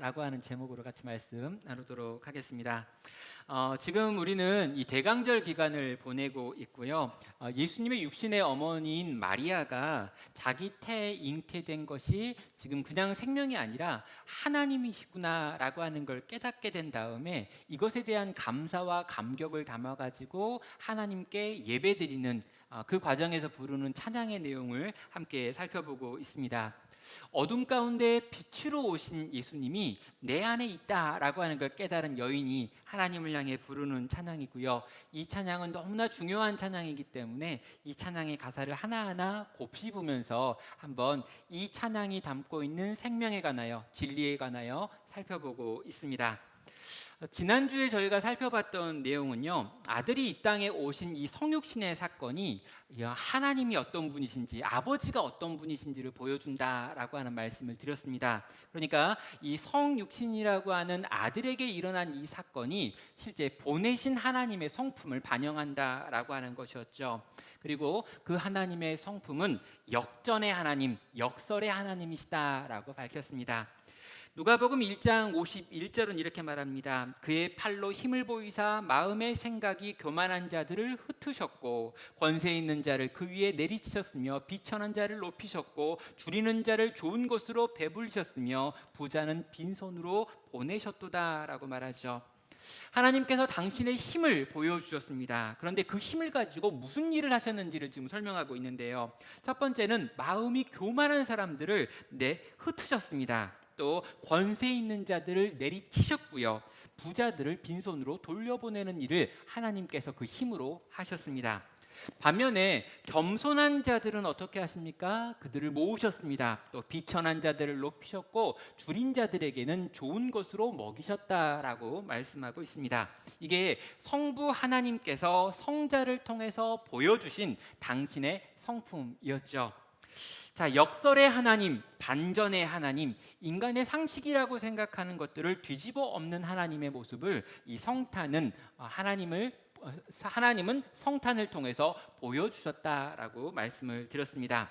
있다라고 하는 제목으로 같이 말씀 나누도록 하겠습니다. 지금 우리는 이 대강절 기간을 보내고 있고요. 예수님의 육신의 어머니인 마리아가 자기 태에 잉태된 것이 지금 그냥 생명이 아니라 하나님이시구나라고 하는 걸 깨닫게 된 다음에 이것에 대한 감사와 감격을 담아가지고 하나님께 예배드리는 그 과정에서 부르는 찬양의 내용을 함께 살펴보고 있습니다. 어둠 가운데 빛으로 오신 예수님이 내 안에 있다라고 하는 걸 깨달은 여인이 하나님을 향해 부르는 찬양이고요. 이 찬양은 너무나 중요한 찬양이기 때문에 이 찬양의 가사를 하나하나 곱씹으면서 한번 이 찬양이 담고 있는 생명에 관하여, 진리에 관하여 살펴보고 있습니다. 지난주에 저희가 살펴봤던 내용은요, 아들이 이 땅에 오신 이 성육신의 사건이 하나님이 어떤 분이신지, 아버지가 어떤 분이신지를 보여준다라고 하는 말씀을 드렸습니다. 그러니까 이 성육신이라고 하는 아들에게 일어난 이 사건이 실제 보내신 하나님의 성품을 반영한다라고 하는 것이었죠. 그리고 그 하나님의 성품은 역전의 하나님, 역설의 하나님이시다라고 밝혔습니다. 누가복음 1장 51절은 이렇게 말합니다. 그의 팔로 힘을 보이사 마음의 생각이 교만한 자들을 흩으셨고 권세 있는 자를 그 위에 내리치셨으며 비천한 자를 높이셨고 줄이는 자를 좋은 곳으로 배불리셨으며 부자는 빈손으로 보내셨도다라고 말하죠. 하나님께서 당신의 힘을 보여주셨습니다. 그런데 그 힘을 가지고 무슨 일을 하셨는지를 지금 설명하고 있는데요. 첫 번째는 마음이 교만한 사람들을 흩으셨습니다. 또 권세 있는 자들을 내리치셨고요. 부자들을 빈손으로 돌려보내는 일을 하나님께서 그 힘으로 하셨습니다. 반면에 겸손한 자들은 어떻게 하십니까? 그들을 모으셨습니다. 또 비천한 자들을 높이셨고 줄인 자들에게는 좋은 것으로 먹이셨다라고 말씀하고 있습니다. 이게 성부 하나님께서 성자를 통해서 보여주신 당신의 성품이었죠. 자, 역설의 하나님, 반전의 하나님, 인간의 상식이라고 생각하는 것들을 뒤집어 엎는 하나님의 모습을 이 성탄은 하나님은 성탄을 통해서 보여주셨다라고 말씀을 드렸습니다.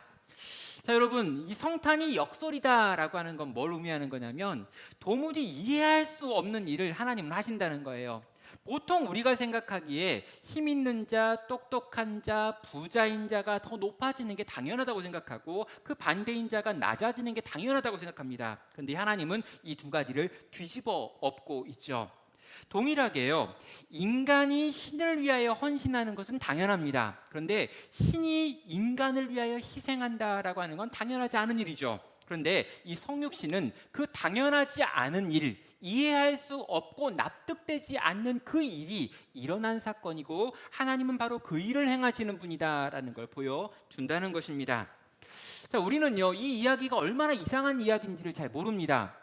자, 여러분, 이 성탄이 역설이다라고 하는 건 뭘 의미하는 거냐면 도무지 이해할 수 없는 일을 하나님은 하신다는 거예요. 보통 우리가 생각하기에 힘 있는 자, 똑똑한 자, 부자인 자가 더 높아지는 게 당연하다고 생각하고 그 반대인 자가 낮아지는 게 당연하다고 생각합니다. 그런데 하나님은 이 두 가지를 뒤집어 엎고 있죠. 동일하게요, 인간이 신을 위하여 헌신하는 것은 당연합니다. 그런데 신이 인간을 위하여 희생한다라고 하는 건 당연하지 않은 일이죠. 그런데 이 성육신은 그 당연하지 않은 일, 이해할 수 없고 납득되지 않는 그 일이 일어난 사건이고 하나님은 바로 그 일을 행하시는 분이다라는 걸 보여준다는 것입니다. 자, 우리는요, 이 이야기가 얼마나 이상한 이야기인지를 잘 모릅니다.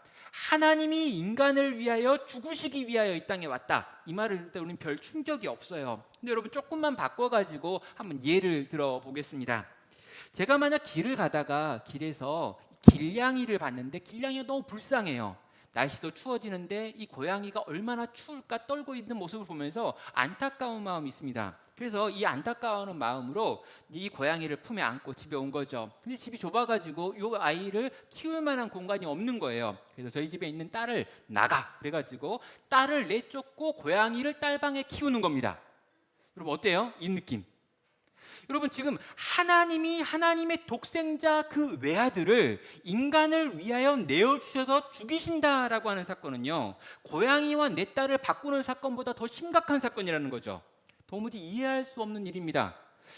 하나님이 인간을 위하여 죽으시기 위하여 이 땅에 왔다, 이 말을 들을 때 우리는 별 충격이 없어요. 근데 여러분, 조금만 바꿔가지고 한번 예를 들어보겠습니다. 제가 만약 길을 가다가 길에서 길냥이를 봤는데 길냥이가 너무 불쌍해요. 날씨도 추워지는데 이 고양이가 얼마나 추울까 떨고 있는 모습을 보면서 안타까운 마음이 있습니다. 그래서 이 안타까워하는 마음으로 이 고양이를 품에 안고 집에 온 거죠. 근데 집이 좁아가지고 이 아이를 키울 만한 공간이 없는 거예요. 그래서 저희 집에 있는 딸을 나가 그래가지고 딸을 내쫓고 고양이를 딸방에 키우는 겁니다. 여러분, 어때요? 이 느낌. 여러분, 지금 하나님이 하나님의 독생자 그 외아들을 인간을 위하여 내어주셔서 죽이신다라고 하는 사건은요, 고양이와 내 딸을 바꾸는 사건보다 더 심각한 사건이라는 거죠. 도무지 이해할 수 없는 일입니다.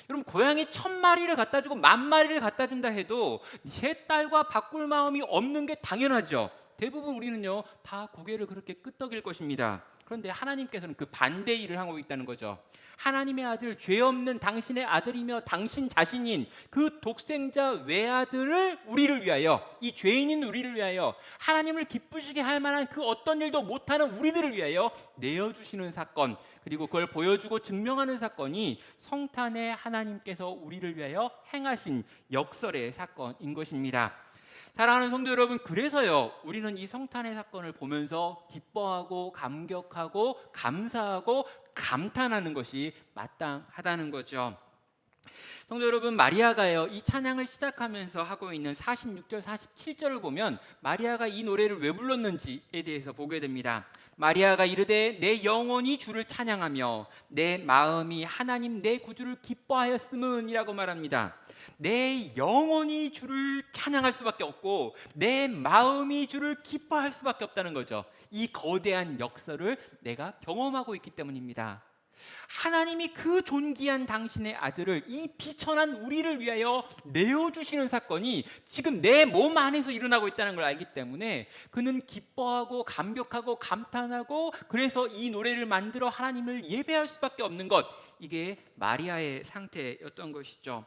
여러분, 고양이 1000마리를 갖다 주고 10,000마리를 갖다 준다 해도 제 딸과 바꿀 마음이 없는 게 당연하죠. 대부분 우리는요, 다 고개를 그렇게 끄덕일 것입니다. 그런데 하나님께서는 그 반대 일을 하고 있다는 거죠. 하나님의 아들, 죄 없는 당신의 아들이며 당신 자신인 그 독생자 외아들을 우리를 위하여, 이 죄인인 우리를 위하여, 하나님을 기쁘시게 할 만한 그 어떤 일도 못하는 우리들을 위하여 내어주시는 사건, 그리고 그걸 보여주고 증명하는 사건이 성탄의 하나님께서 우리를 위하여 행하신 역설의 사건인 것입니다. 사랑하는 성도 여러분, 그래서요, 우리는 이 성탄의 사건을 보면서 기뻐하고 감격하고 감사하고 감탄하는 것이 마땅하다는 거죠. 성도 여러분, 마리아가요, 이 찬양을 시작하면서 하고 있는 46절, 47절을 보면 마리아가 이 노래를 왜 불렀는지에 대해서 보게 됩니다. 마리아가 이르되 내 영혼이 주를 찬양하며 내 마음이 하나님 내 구주를 기뻐하였음은이라고 말합니다. 내 영혼이 주를 찬양할 수밖에 없고 내 마음이 주를 기뻐할 수밖에 없다는 거죠. 이 거대한 역사를 내가 경험하고 있기 때문입니다. 하나님이 그 존귀한 당신의 아들을 이 비천한 우리를 위하여 내어주시는 사건이 지금 내 몸 안에서 일어나고 있다는 걸 알기 때문에 그는 기뻐하고 감격하고 감탄하고, 그래서 이 노래를 만들어 하나님을 예배할 수밖에 없는 것, 이게 마리아의 상태였던 것이죠.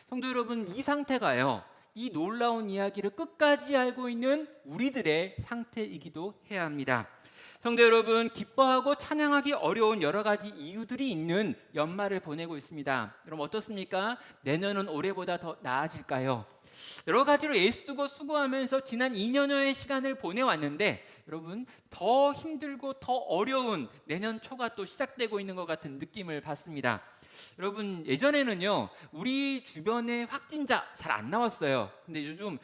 성도 여러분, 이 상태가요, 이 놀라운 이야기를 끝까지 알고 있는 우리들의 상태이기도 해야 합니다. 성도 여러분, 기뻐하고 찬양하기 어려운 여러 가지 이유들이 있는 연말을 보내고 있습니다. 여러분 어떻습니까? 내년은 올해보다 더 나아질까요? 여러 가지로 애쓰고 수고하면서 지난 2년여의 시간을 보내왔는데 여러분, 더 힘들고 더 어려운 내년 초가 또 시작되고 있는 것 같은 느낌을 받습니다. 여러분, 예전에는요 우리 주변에 확진자 잘 안 나왔어요. 근데 요즘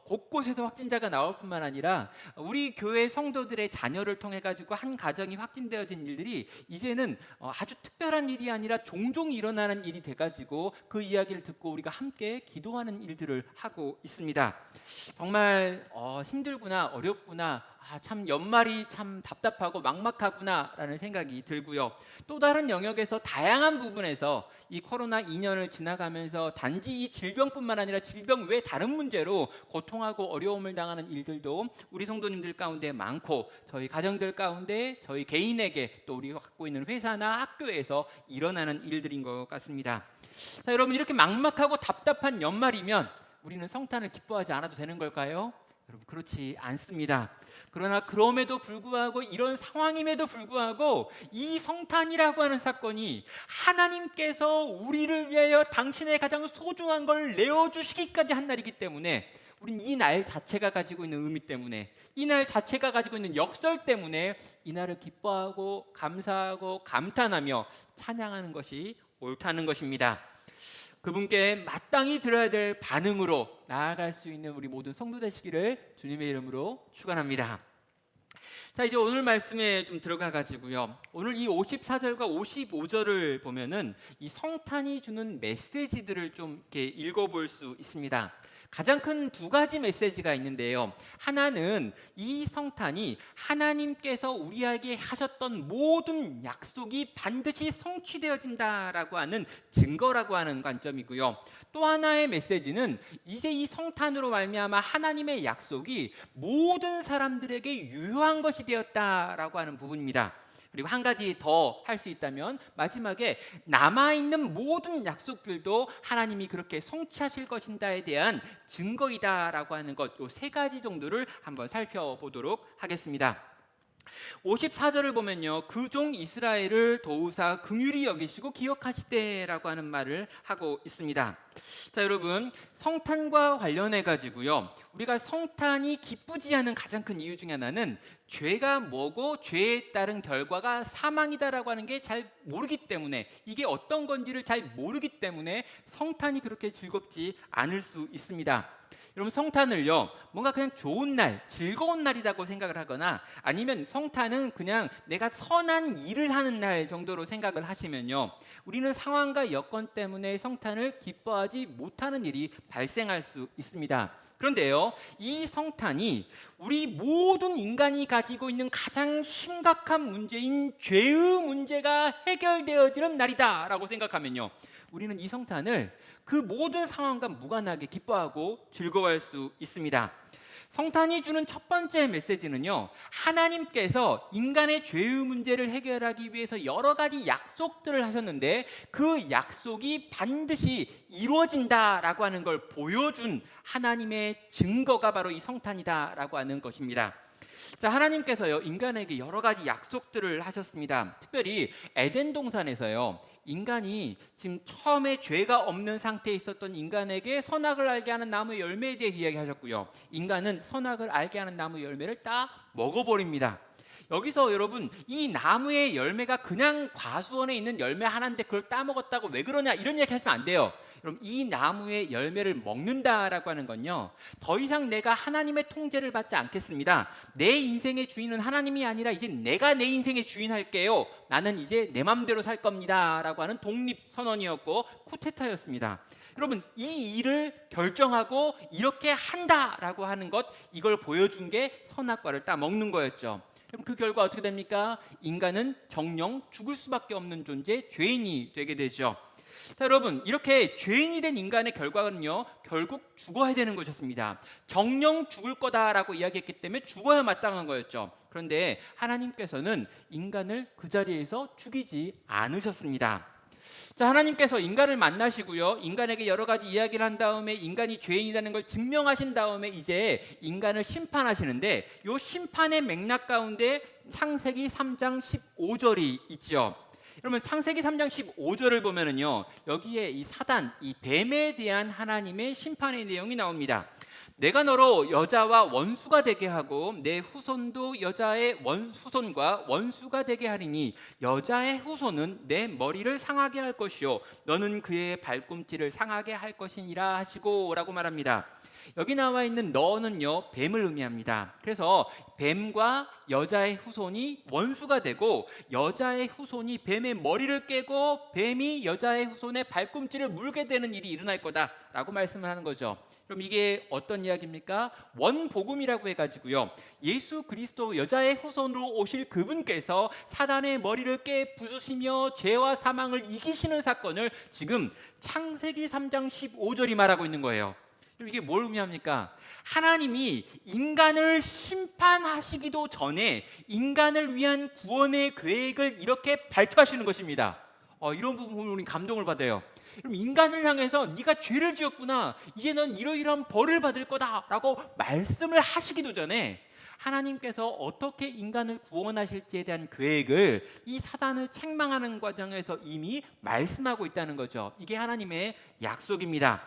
곳곳에서 확진자가 나올 뿐만 아니라 우리 교회 성도들의 자녀를 통해 가지고 한 가정이 확진되어진 일들이 이제는 아주 특별한 일이 아니라 종종 일어나는 일이 돼가지고 그 이야기를 듣고 우리가 함께 기도하는 일들을 하고 있습니다. 정말 힘들구나, 어렵구나, 참 연말이 참 답답하고 막막하구나라는 생각이 들고요. 또 다른 영역에서 다양한 부분에서 이 코로나 2년을 지나가면서 단지 이 질병뿐만 아니라 질병 외 다른 문제로 고통하고 어려움을 당하는 일들도 우리 성도님들 가운데 많고, 저희 가정들 가운데, 저희 개인에게, 또 우리가 갖고 있는 회사나 학교에서 일어나는 일들인 것 같습니다. 자, 여러분, 이렇게 막막하고 답답한 연말이면 우리는 성탄을 기뻐하지 않아도 되는 걸까요? 여러분, 그렇지 않습니다. 그러나 그럼에도 불구하고, 이런 상황임에도 불구하고 이 성탄이라고 하는 사건이 하나님께서 우리를 위하여 당신의 가장 소중한 걸 내어주시기까지 한 날이기 때문에, 우린 이 날 자체가 가지고 있는 의미 때문에, 이 날 자체가 가지고 있는 역설 때문에 이 날을 기뻐하고 감사하고 감탄하며 찬양하는 것이 옳다는 것입니다. 그분께 마땅히 드려야 될 반응으로 나아갈 수 있는 우리 모든 성도 되시기를 주님의 이름으로 축원합니다. 자, 이제 오늘 말씀에 좀 들어가 가지고요, 오늘 이 54절과 55절을 보면은 이 성탄이 주는 메시지들을 좀 이렇게 읽어볼 수 있습니다. 가장 큰 두 가지 메시지가 있는데요, 하나는 이 성탄이 하나님께서 우리에게 하셨던 모든 약속이 반드시 성취되어진다라고 하는 증거라고 하는 관점이고요, 또 하나의 메시지는 이제 이 성탄으로 말미암아 하나님의 약속이 모든 사람들에게 유효한 것이 되었다라고 하는 부분입니다. 그리고 한 가지 더 할 수 있다면 마지막에 남아있는 모든 약속들도 하나님이 그렇게 성취하실 것인다에 대한 증거이다라고 하는 것, 이 세 가지 정도를 한번 살펴보도록 하겠습니다. 54절을 보면요, 그 종 이스라엘을 도우사 긍휼히 여기시고 기억하시되라고 하는 말을 하고 있습니다. 자, 여러분, 성탄과 관련해 가지고요, 우리가 성탄이 기쁘지 않은 가장 큰 이유 중에 하나는 죄가 뭐고 죄에 따른 결과가 사망이다라고 하는 게 잘 모르기 때문에, 이게 어떤 건지를 잘 모르기 때문에 성탄이 그렇게 즐겁지 않을 수 있습니다. 여러분, 성탄을요 뭔가 그냥 좋은 날, 즐거운 날이라고 생각을 하거나, 아니면 성탄은 그냥 내가 선한 일을 하는 날 정도로 생각을 하시면요, 우리는 상황과 여건 때문에 성탄을 기뻐하지 못하는 일이 발생할 수 있습니다. 그런데요, 이 성탄이 우리 모든 인간이 가지고 있는 가장 심각한 문제인 죄의 문제가 해결되어지는 날이다라고 생각하면요, 우리는 이 성탄을 그 모든 상황과 무관하게 기뻐하고 즐거워할 수 있습니다. 성탄이 주는 첫 번째 메시지는요, 하나님께서 인간의 죄의 문제를 해결하기 위해서 여러 가지 약속들을 하셨는데 그 약속이 반드시 이루어진다라고 하는 걸 보여준 하나님의 증거가 바로 이 성탄이다라고 하는 것입니다. 자, 하나님께서요 인간에게 여러 가지 약속들을 하셨습니다. 특별히 에덴 동산에서요, 인간이 지금 처음에 죄가 없는 상태에 있었던 인간에게 선악을 알게 하는 나무의 열매에 대해 이야기하셨고요, 인간은 선악을 알게 하는 나무 열매를 다 먹어버립니다. 여기서 여러분 이 나무의 열매가 그냥 과수원에 있는 열매 하나인데 그걸 따먹었다고 왜 그러냐 이런 이야기 하시면 안 돼요. 여러분 이 나무의 열매를 먹는다라고 하는 건요, 더 이상 내가 하나님의 통제를 받지 않겠습니다. 내 인생의 주인은 하나님이 아니라 이제 내가 내 인생의 주인 할게요. 나는 이제 내 맘대로 살 겁니다 라고 하는 독립선언이었고 쿠데타였습니다. 여러분 이 일을 결정하고 이렇게 한다라고 하는 것, 이걸 보여준 게 선악과를 따먹는 거였죠. 그럼 그 결과 어떻게 됩니까? 인간은 정령 죽을 수밖에 없는 존재, 죄인이 되게 되죠. 자, 여러분 이렇게 죄인이 된 인간의 결과는요, 결국 죽어야 되는 것이었습니다. 정령 죽을 거다라고 이야기했기 때문에 죽어야 마땅한 거였죠. 그런데 하나님께서는 인간을 그 자리에서 죽이지 않으셨습니다. 자, 하나님께서 인간을 만나시고요, 인간에게 여러 가지 이야기를 한 다음에 인간이 죄인이라는 걸 증명하신 다음에 이제 인간을 심판하시는데, 이 심판의 맥락 가운데 창세기 3장 15절이 있죠. 그러면 창세기 3장 15절을 보면은요, 여기에 이 사단, 이 뱀에 대한 하나님의 심판의 내용이 나옵니다. 내가 너로 여자와 원수가 되게 하고 내 후손도 여자의 후손과 원수가 되게 하리니 여자의 후손은 내 머리를 상하게 할 것이요 너는 그의 발꿈치를 상하게 할 것이니라 하시고 라고 말합니다. 여기 나와 있는 너는요, 뱀을 의미합니다. 그래서 뱀과 여자의 후손이 원수가 되고 여자의 후손이 뱀의 머리를 깨고 뱀이 여자의 후손의 발꿈치를 물게 되는 일이 일어날 거다라고 말씀을 하는 거죠. 그럼 이게 어떤 이야기입니까? 원복음이라고 해가지고요, 예수 그리스도 여자의 후손으로 오실 그분께서 사단의 머리를 깨 부수시며 죄와 사망을 이기시는 사건을 지금 창세기 3장 15절이 말하고 있는 거예요. 그럼 이게 뭘 의미합니까? 하나님이 인간을 심판하시기도 전에 인간을 위한 구원의 계획을 이렇게 발표하시는 것입니다. 이런 부분 보면 우리는 감동을 받아요. 그럼 인간을 향해서 네가 죄를 지었구나, 이제 넌 이러이러한 벌을 받을 거다라고 말씀을 하시기도 전에 하나님께서 어떻게 인간을 구원하실지에 대한 계획을 이 사단을 책망하는 과정에서 이미 말씀하고 있다는 거죠. 이게 하나님의 약속입니다.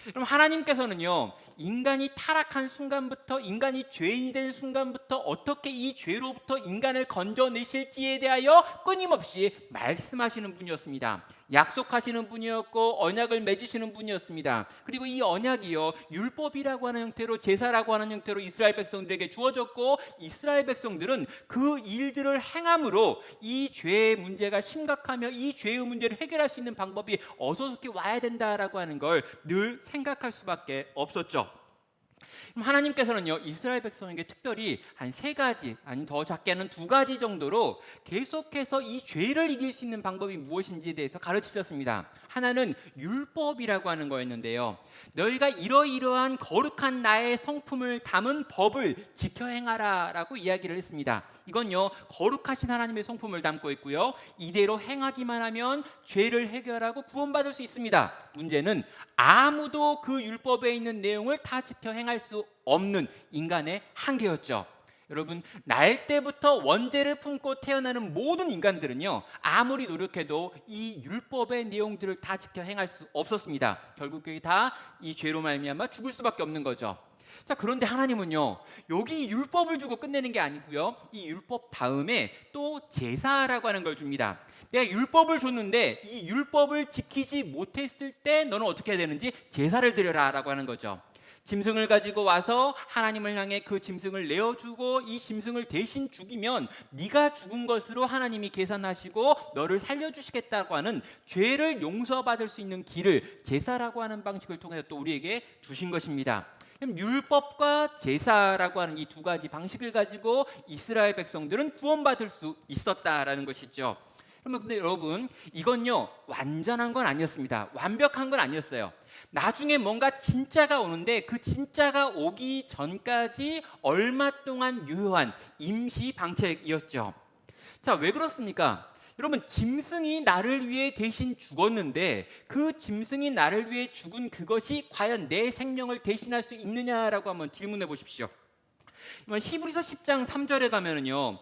그럼 하나님께서는요, 인간이 타락한 순간부터, 인간이 죄인이 된 순간부터 어떻게 이 죄로부터 인간을 건져내실지에 대하여 끊임없이 말씀하시는 분이었습니다. 약속하시는 분이었고 언약을 맺으시는 분이었습니다. 그리고 이 언약이요, 율법이라고 하는 형태로, 제사라고 하는 형태로 이스라엘 백성들에게 주어졌고, 이스라엘 백성들은 그 일들을 행함으로 이 죄의 문제가 심각하며 이 죄의 문제를 해결할 수 있는 방법이 어떻게 와야 된다라고 하는 걸 늘 생각할 수밖에 없었죠. 그럼 하나님께서는요, 이스라엘 백성에게 특별히 한 3가지, 아니 더 작게는 2가지 정도로 계속해서 이 죄를 이길 수 있는 방법이 무엇인지에 대해서 가르치셨습니다. 하나는 율법이라고 하는 거였는데요, 너희가 이러이러한 거룩한 나의 성품을 담은 법을 지켜 행하라 라고 이야기를 했습니다. 이건요, 거룩하신 하나님의 성품을 담고 있고요, 이대로 행하기만 하면 죄를 해결하고 구원받을 수 있습니다. 문제는 아무도 그 율법에 있는 내용을 다 지켜 행할 수 없는 인간의 한계였죠. 여러분, 날 때부터 원죄를 품고 태어나는 모든 인간들은요, 아무리 노력해도 이 율법의 내용들을 다 지켜 행할 수 없었습니다. 결국 그게 다 이 죄로 말미암아 죽을 수밖에 없는 거죠. 자, 그런데 하나님은요, 여기 율법을 주고 끝내는 게 아니고요, 이 율법 다음에 또 제사라고 하는 걸 줍니다. 내가 율법을 줬는데 이 율법을 지키지 못했을 때 너는 어떻게 해야 되는지 제사를 드려라 라고 하는 거죠. 짐승을 가지고 와서 하나님을 향해 그 짐승을 내어주고 이 짐승을 대신 죽이면 네가 죽은 것으로 하나님이 계산하시고 너를 살려주시겠다고 하는 죄를 용서받을 수 있는 길을 제사라고 하는 방식을 통해서 또 우리에게 주신 것입니다. 그럼 율법과 제사라고 하는 이 2가지 방식을 가지고 이스라엘 백성들은 구원받을 수 있었다라는 것이죠. 그러면 근데 여러분, 이건요, 완전한 건 아니었습니다. 완벽한 건 아니었어요. 나중에 뭔가 진짜가 오는데 그 진짜가 오기 전까지 얼마 동안 유효한 임시 방책이었죠. 자, 왜 그렇습니까? 여러분, 짐승이 나를 위해 대신 죽었는데 그 짐승이 나를 위해 죽은 그것이 과연 내 생명을 대신할 수 있느냐라고 한번 질문해 보십시오. 히브리서 10장 3절에 가면은요,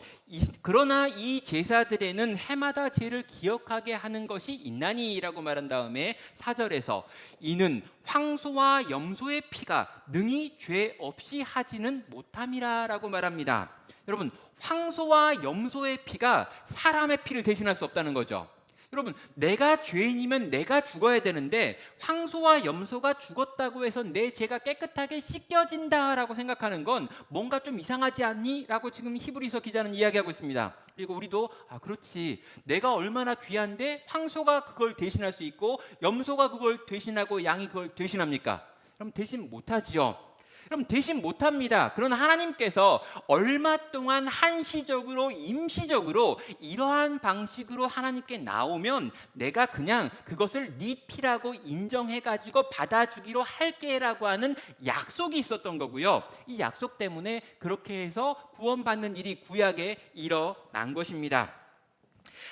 그러나 이 제사들에는 해마다 죄를 기억하게 하는 것이 있나니라고 말한 다음에 4절에서 이는 황소와 염소의 피가 능히 죄 없이 하지는 못함이라라고 말합니다. 여러분, 황소와 염소의 피가 사람의 피를 대신할 수 없다는 거죠. 여러분, 내가 죄인이면 내가 죽어야 되는데 황소와 염소가 죽었다고 해서 내 죄가 깨끗하게 씻겨진다라고 생각하는 건 뭔가 좀 이상하지 않니? 라고 지금 히브리서 기자는 이야기하고 있습니다. 그리고 우리도 그렇지, 내가 얼마나 귀한데 황소가 그걸 대신할 수 있고 염소가 그걸 대신하고 양이 그걸 대신합니까? 그럼 대신 못하지요. 그럼 대신 못합니다. 그러나 하나님께서 얼마 동안 한시적으로 임시적으로 이러한 방식으로 하나님께 나오면 내가 그냥 그것을 네 피라고 인정해가지고 받아주기로 할게라고 하는 약속이 있었던 거고요. 이 약속 때문에 그렇게 해서 구원받는 일이 구약에 일어난 것입니다.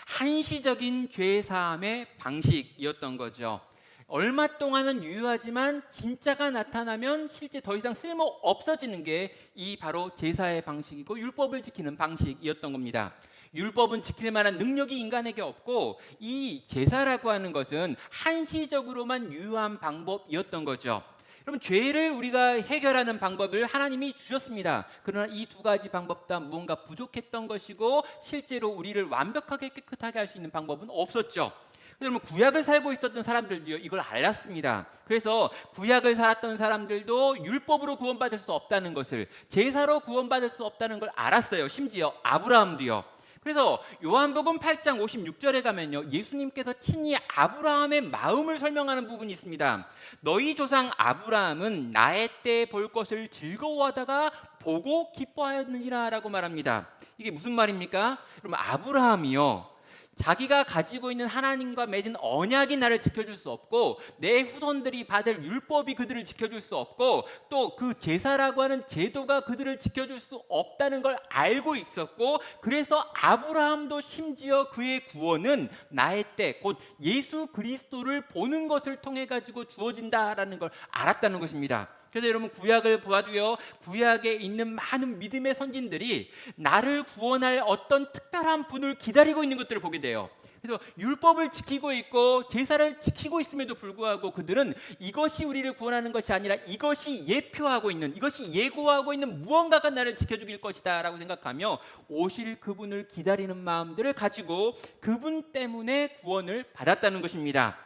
한시적인 죄사함의 방식이었던 거죠. 얼마 동안은 유효하지만 진짜가 나타나면 실제 더 이상 쓸모 없어지는 게 이 바로 제사의 방식이고 율법을 지키는 방식이었던 겁니다. 율법은 지킬 만한 능력이 인간에게 없고 이 제사라고 하는 것은 한시적으로만 유효한 방법이었던 거죠. 여러분, 죄를 우리가 해결하는 방법을 하나님이 주셨습니다. 그러나 이 두 가지 방법 다 무언가 부족했던 것이고 실제로 우리를 완벽하게 깨끗하게 할 수 있는 방법은 없었죠. 여러분, 구약을 살고 있었던 사람들도 이걸 알았습니다. 그래서 구약을 살았던 사람들도 율법으로 구원받을 수 없다는 것을, 제사로 구원받을 수 없다는 걸 알았어요. 심지어 아브라함도요. 그래서 요한복음 8장 56절에 가면요, 예수님께서 친히 아브라함의 마음을 설명하는 부분이 있습니다. 너희 조상 아브라함은 나의 때 볼 것을 즐거워하다가 보고 기뻐하였느니라 라고 말합니다. 이게 무슨 말입니까? 여러분, 아브라함이요, 자기가 가지고 있는 하나님과 맺은 언약이 나를 지켜줄 수 없고 내 후손들이 받을 율법이 그들을 지켜줄 수 없고 또 그 제사라고 하는 제도가 그들을 지켜줄 수 없다는 걸 알고 있었고, 그래서 아브라함도 심지어 그의 구원은 나의 때 곧 예수 그리스도를 보는 것을 통해 가지고 주어진다라는 걸 알았다는 것입니다. 그래서 여러분, 구약을 보아도요, 구약에 있는 많은 믿음의 선진들이 나를 구원할 어떤 특별한 분을 기다리고 있는 것들을 보게 돼요. 그래서 율법을 지키고 있고 제사를 지키고 있음에도 불구하고 그들은 이것이 우리를 구원하는 것이 아니라 이것이 예표하고 있는, 이것이 예고하고 있는 무언가가 나를 지켜주길 것이다 라고 생각하며 오실 그분을 기다리는 마음들을 가지고 그분 때문에 구원을 받았다는 것입니다.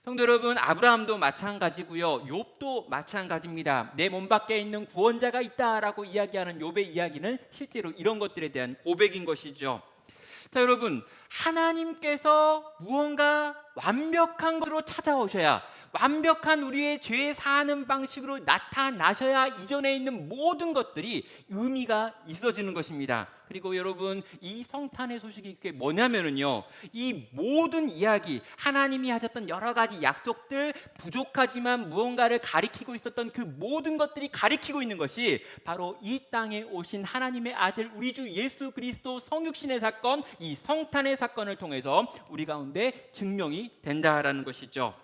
성도 여러분, 아브라함도 마찬가지고요, 욥도 마찬가지입니다. 내 몸 밖에 있는 구원자가 있다라고 이야기하는 욥의 이야기는 실제로 이런 것들에 대한 고백인 것이죠. 자, 여러분, 하나님께서 무언가 완벽한 것으로 찾아오셔야, 완벽한 우리의 죄 사하는 방식으로 나타나셔야 이전에 있는 모든 것들이 의미가 있어지는 것입니다. 그리고 여러분, 이 성탄의 소식이 그게 뭐냐면은요, 이 모든 이야기, 하나님이 하셨던 여러 가지 약속들, 부족하지만 무언가를 가리키고 있었던 그 모든 것들이 가리키고 있는 것이 바로 이 땅에 오신 하나님의 아들 우리 주 예수 그리스도 성육신의 사건, 이 성탄의 사건을 통해서 우리 가운데 증명이 된다라는 것이죠.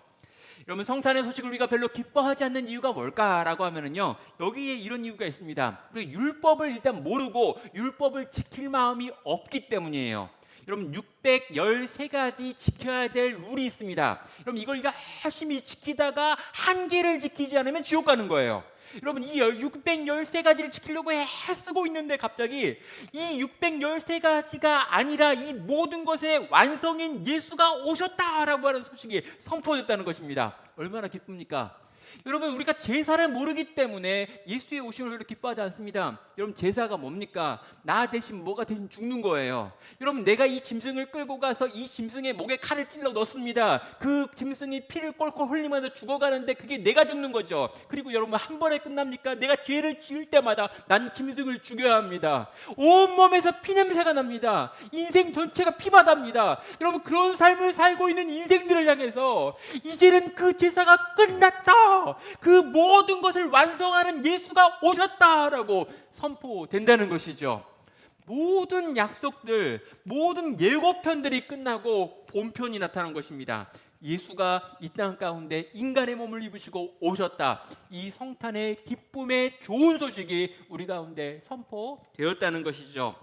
여러분, 성탄의 소식을 우리가 별로 기뻐하지 않는 이유가 뭘까라고 하면은요, 여기에 이런 이유가 있습니다. 우리가 율법을 일단 모르고 율법을 지킬 마음이 없기 때문이에요. 여러분, 613가지 지켜야 될 룰이 있습니다. 여러분, 이걸 열심히 지키다가 한계를 지키지 않으면 지옥 가는 거예요. 여러분, 이 613가지를 지키려고 애쓰고 있는데 갑자기 이 613가지가 아니라 이 모든 것의 완성인 예수가 오셨다라고 하는 소식이 선포됐다는 것입니다. 얼마나 기쁩니까? 여러분, 우리가 제사를 모르기 때문에 예수의 오심을 별로 기뻐하지 않습니다. 여러분, 제사가 뭡니까? 나 대신 뭐가 대신 죽는 거예요. 여러분, 내가 이 짐승을 끌고 가서 이 짐승의 목에 칼을 찔러 넣습니다. 그 짐승이 피를 꼴꼴 흘리면서 죽어가는데 그게 내가 죽는 거죠. 그리고 여러분, 한 번에 끝납니까? 내가 죄를 지을 때마다 난 짐승을 죽여야 합니다. 온몸에서 피냄새가 납니다. 인생 전체가 피바다입니다. 여러분, 그런 삶을 살고 있는 인생들을 향해서 이제는 그 제사가 끝났다, 그 모든 것을 완성하는 예수가 오셨다라고 선포된다는 것이죠. 모든 약속들, 모든 예고편들이 끝나고 본편이 나타난 것입니다. 예수가 이 땅 가운데 인간의 몸을 입으시고 오셨다. 이 성탄의 기쁨의 좋은 소식이 우리 가운데 선포되었다는 것이죠.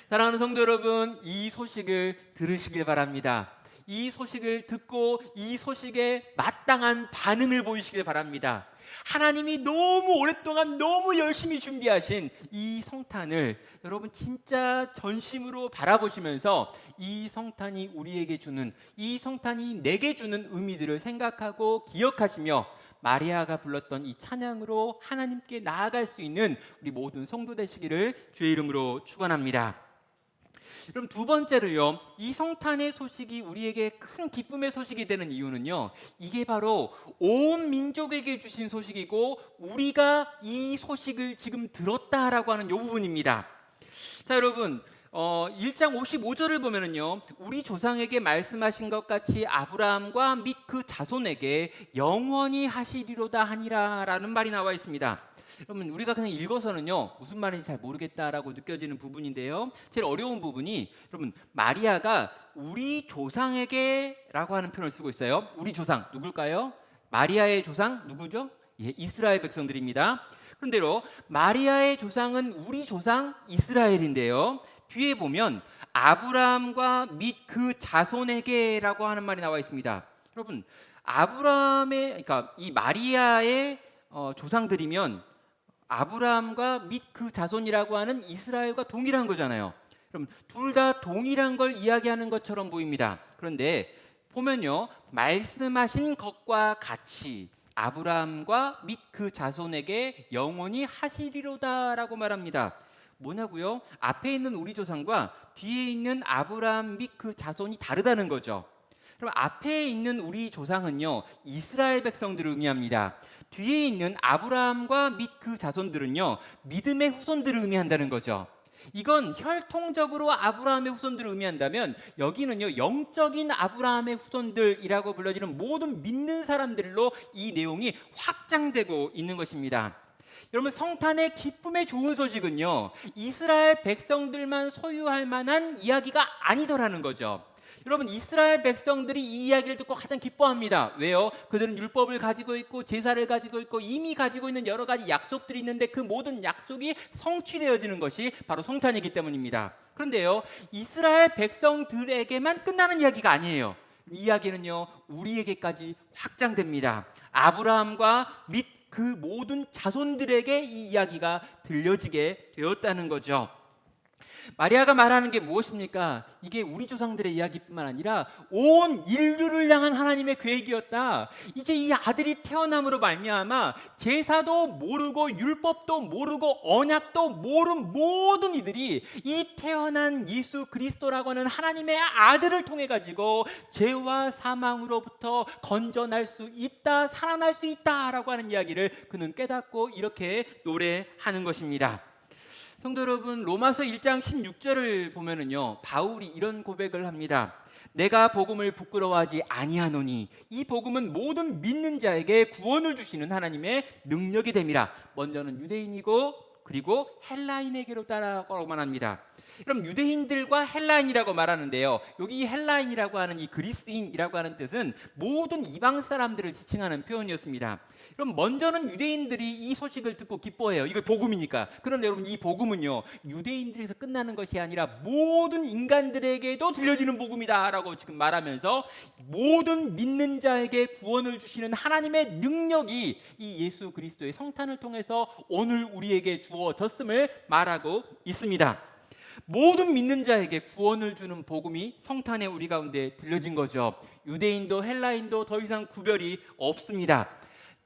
사랑하는 성도 여러분, 이 소식을 들으시길 바랍니다. 이 소식을 듣고 이 소식에 마땅한 반응을 보이시길 바랍니다. 하나님이 너무 오랫동안 너무 열심히 준비하신 이 성탄을 여러분 진짜 전심으로 바라보시면서 이 성탄이 우리에게 주는, 이 성탄이 내게 주는 의미들을 생각하고 기억하시며 마리아가 불렀던 이 찬양으로 하나님께 나아갈 수 있는 우리 모든 성도 되시기를 주의 이름으로 축원합니다. 그럼 두 번째로요, 이 성탄의 소식이 우리에게 큰 기쁨의 소식이 되는 이유는요, 이게 바로 온 민족에게 주신 소식이고 우리가 이 소식을 지금 들었다라고 하는 이 부분입니다. 자, 여러분, 1장 55절을 보면은요, 우리 조상에게 말씀하신 것 같이 아브라함과 및 그 자손에게 영원히 하시리로다 하니라라는 말이 나와 있습니다. 여러분, 우리가 그냥 읽어서는요 무슨 말인지 잘 모르겠다라고 느껴지는 부분인데요, 제일 어려운 부분이 여러분 마리아가 우리 조상에게라고 하는 표현을 쓰고 있어요. 우리 조상 누굴까요? 마리아의 조상 누구죠? 예, 이스라엘 백성들입니다. 그런데로 마리아의 조상은 우리 조상 이스라엘인데요, 뒤에 보면 아브라함과 및 그 자손에게라고 하는 말이 나와 있습니다. 여러분, 아브라함의, 그러니까 이 마리아의 조상들이면 아브라함과 및 그 자손이라고 하는 이스라엘과 동일한 거잖아요. 그럼 둘 다 동일한 걸 이야기하는 것처럼 보입니다. 그런데 보면요, 말씀하신 것과 같이 아브라함과 및 그 자손에게 영원히 하시리로다라고 말합니다. 뭐냐고요? 앞에 있는 우리 조상과 뒤에 있는 아브라함 및 그 자손이 다르다는 거죠. 그럼 앞에 있는 우리 조상은요 이스라엘 백성들을 의미합니다. 뒤에 있는 아브라함과 및 그 자손들은요 믿음의 후손들을 의미한다는 거죠. 이건 혈통적으로 아브라함의 후손들을 의미한다면 여기는요 영적인 아브라함의 후손들이라고 불려지는 모든 믿는 사람들로 이 내용이 확장되고 있는 것입니다. 여러분, 성탄의 기쁨의 좋은 소식은요 이스라엘 백성들만 소유할 만한 이야기가 아니더라는 거죠. 여러분, 이스라엘 백성들이 이 이야기를 듣고 가장 기뻐합니다. 왜요? 그들은 율법을 가지고 있고 제사를 가지고 있고 이미 가지고 있는 여러 가지 약속들이 있는데 그 모든 약속이 성취되어지는 것이 바로 성탄이기 때문입니다. 그런데요, 이스라엘 백성들에게만 끝나는 이야기가 아니에요. 이 이야기는요 우리에게까지 확장됩니다. 아브라함과 및 그 모든 자손들에게 이 이야기가 들려지게 되었다는 거죠. 마리아가 말하는 게 무엇입니까? 이게 우리 조상들의 이야기뿐만 아니라 온 인류를 향한 하나님의 계획이었다. 이제 이 아들이 태어남으로 말미암아 제사도 모르고 율법도 모르고 언약도 모른 모든 이들이 이 태어난 예수 그리스도라고 하는 하나님의 아들을 통해 가지고 죄와 사망으로부터 건져날 수 있다, 살아날 수 있다라고 하는 이야기를 그는 깨닫고 이렇게 노래하는 것입니다. 성도 여러분, 로마서 1장 16절을 보면은요 바울이 이런 고백을 합니다. 내가 복음을 부끄러워하지 아니하노니 이 복음은 모든 믿는 자에게 구원을 주시는 하나님의 능력이 됨이라. 먼저는 유대인이고 그리고 헬라인에게로 따라가고만 합니다. 그럼 유대인들과 헬라인이라고 말하는데요, 여기 헬라인이라고 하는 이 그리스인이라고 하는 뜻은 모든 이방 사람들을 지칭하는 표현이었습니다. 그럼 먼저는 유대인들이 이 소식을 듣고 기뻐해요. 이거 복음이니까. 그런데 여러분, 이 복음은요 유대인들에서 끝나는 것이 아니라 모든 인간들에게도 들려지는 복음이다라고 지금 말하면서 모든 믿는 자에게 구원을 주시는 하나님의 능력이 이 예수 그리스도의 성탄을 통해서 오늘 우리에게 주어졌음을 말하고 있습니다. 모든 믿는 자에게 구원을 주는 복음이 성탄에 우리 가운데 들려진 거죠. 유대인도 헬라인도 더 이상 구별이 없습니다.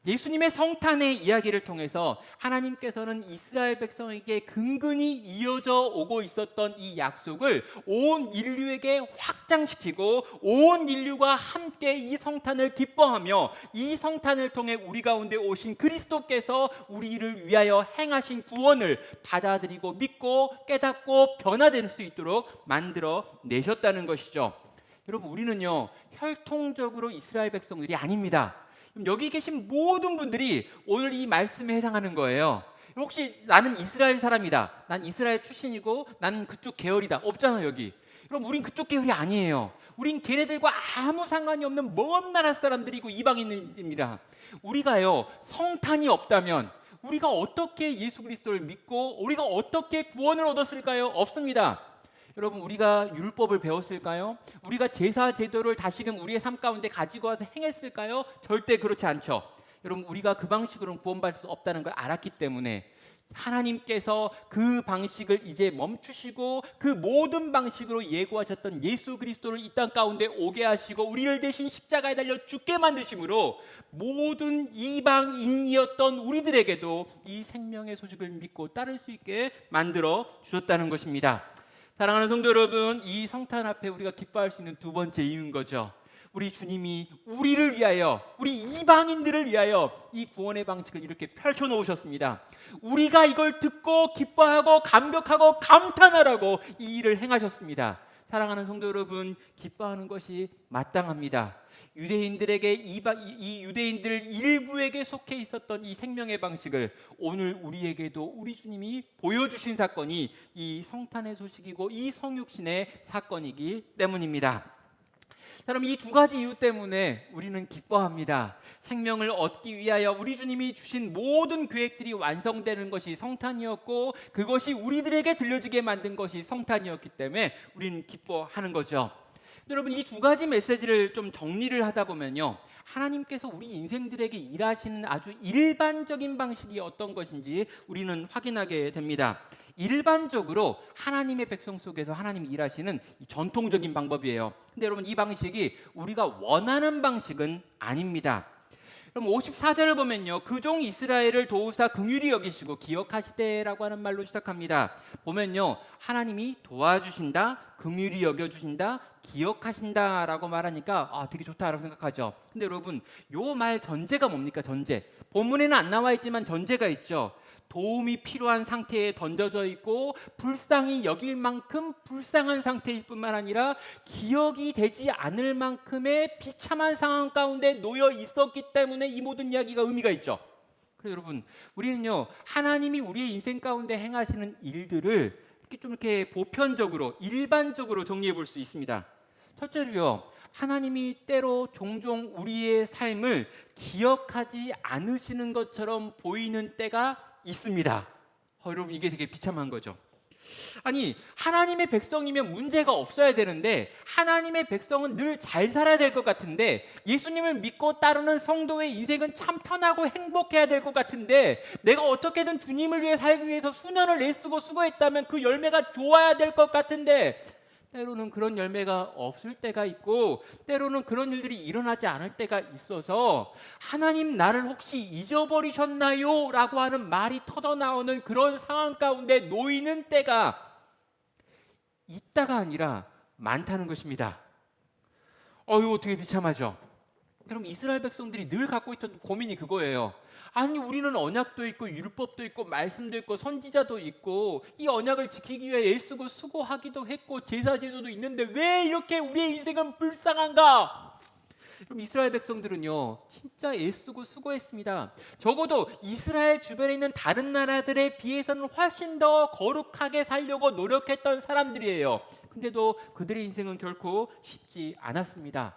예수님의 성탄의 이야기를 통해서 하나님께서는 이스라엘 백성에게 근근히 이어져 오고 있었던 이 약속을 온 인류에게 확장시키고 온 인류가 함께 이 성탄을 기뻐하며 이 성탄을 통해 우리 가운데 오신 그리스도께서 우리를 위하여 행하신 구원을 받아들이고 믿고 깨닫고 변화될 수 있도록 만들어 내셨다는 것이죠. 여러분, 우리는요 혈통적으로 이스라엘 백성들이 아닙니다. 여기 계신 모든 분들이 오늘 이 말씀에 해당하는 거예요. 혹시 나는 이스라엘 사람이다, 난 이스라엘 출신이고 나는 그쪽 계열이다, 없잖아요 여기. 그럼 우린 그쪽 계열이 아니에요. 우린 걔네들과 아무 상관이 없는 먼 나라 사람들이고 이방인입니다. 우리가요 성탄이 없다면 우리가 어떻게 예수 그리스도를 믿고 우리가 어떻게 구원을 얻었을까요? 없습니다. 여러분, 우리가 율법을 배웠을까요? 우리가 제사 제도를 다시금 우리의 삶 가운데 가지고 와서 행했을까요? 절대 그렇지 않죠. 여러분, 우리가 그 방식으로는 구원받을 수 없다는 걸 알았기 때문에 하나님께서 그 방식을 이제 멈추시고 그 모든 방식으로 예고하셨던 예수 그리스도를 이 땅 가운데 오게 하시고 우리를 대신 십자가에 달려 죽게 만드심으로 모든 이방인이었던 우리들에게도 이 생명의 소식을 믿고 따를 수 있게 만들어 주셨다는 것입니다. 사랑하는 성도 여러분, 이 성탄 앞에 우리가 기뻐할 수 있는 두 번째 이유인 거죠. 우리 주님이 우리를 위하여, 우리 이방인들을 위하여 이 구원의 방식을 이렇게 펼쳐 놓으셨습니다. 우리가 이걸 듣고 기뻐하고 감격하고 감탄하라고 이 일을 행하셨습니다. 사랑하는 성도 여러분, 기뻐하는 것이 마땅합니다. 유대인들에게 이 유대인들 일부에게 속해 있었던 이 생명의 방식을 오늘 우리에게도 우리 주님이 보여주신 사건이 이 성탄의 소식이고 이 성육신의 사건이기 때문입니다. 여러분, 이 두 가지 이유 때문에 우리는 기뻐합니다. 생명을 얻기 위하여 우리 주님이 주신 모든 계획들이 완성되는 것이 성탄이었고 그것이 우리들에게 들려지게 만든 것이 성탄이었기 때문에 우리는 기뻐하는 거죠. 여러분, 이 두 가지 메시지를 좀 정리를 하다 보면요, 하나님께서 우리 인생들에게 일하시는 아주 일반적인 방식이 어떤 것인지 우리는 확인하게 됩니다. 일반적으로 하나님의 백성 속에서 하나님이 일하시는 이 전통적인 방법이에요. 근데 여러분, 이 방식이 우리가 원하는 방식은 아닙니다. 그럼 54절을 보면요, 그 종 이스라엘을 도우사 긍휼히 여기시고 기억하시되라고 하는 말로 시작합니다. 보면요, 하나님이 도와주신다, 긍휼히 여겨주신다, 기억하신다라고 말하니까 되게 좋다라고 생각하죠. 근데 여러분, 요 말 전제가 뭡니까? 전제. 본문에는 안 나와 있지만 전제가 있죠. 도움이 필요한 상태에 던져져 있고 불쌍히 여길 만큼 불쌍한 상태일 뿐만 아니라 기억이 되지 않을 만큼의 비참한 상황 가운데 놓여 있었기 때문에 이 모든 이야기가 의미가 있죠. 그래서 여러분, 우리는요, 하나님이 우리의 인생 가운데 행하시는 일들을 이렇게 보편적으로 일반적으로 정리해 볼 수 있습니다. 첫째로요, 하나님이 때로 종종 우리의 삶을 기억하지 않으시는 것처럼 보이는 때가 있습니다. 여러분, 이게 되게 비참한 거죠. 아니, 하나님의 백성이면 문제가 없어야 되는데 하나님의 백성은 늘 잘 살아야 될 것 같은데 예수님을 믿고 따르는 성도의 인생은 참 편하고 행복해야 될 것 같은데 내가 어떻게든 주님을 위해 살기 위해서 수년을 애쓰고 수고했다면 그 열매가 좋아야 될 것 같은데 때로는 그런 열매가 없을 때가 있고 때로는 그런 일들이 일어나지 않을 때가 있어서 하나님 나를 혹시 잊어버리셨나요? 라고 하는 말이 터져나오는 그런 상황 가운데 놓이는 때가 있다가 아니라 많다는 것입니다. 이거 되게 비참하죠. 그럼 이스라엘 백성들이 늘 갖고 있던 고민이 그거예요. 아니, 우리는 언약도 있고 율법도 있고 말씀도 있고 선지자도 있고 이 언약을 지키기 위해 애쓰고 수고하기도 했고 제사 제도도 있는데 왜 이렇게 우리의 인생은 불쌍한가? 그럼 이스라엘 백성들은요, 진짜 애쓰고 수고했습니다. 적어도 이스라엘 주변에 있는 다른 나라들에 비해서는 훨씬 더 거룩하게 살려고 노력했던 사람들이에요. 근데도 그들의 인생은 결코 쉽지 않았습니다.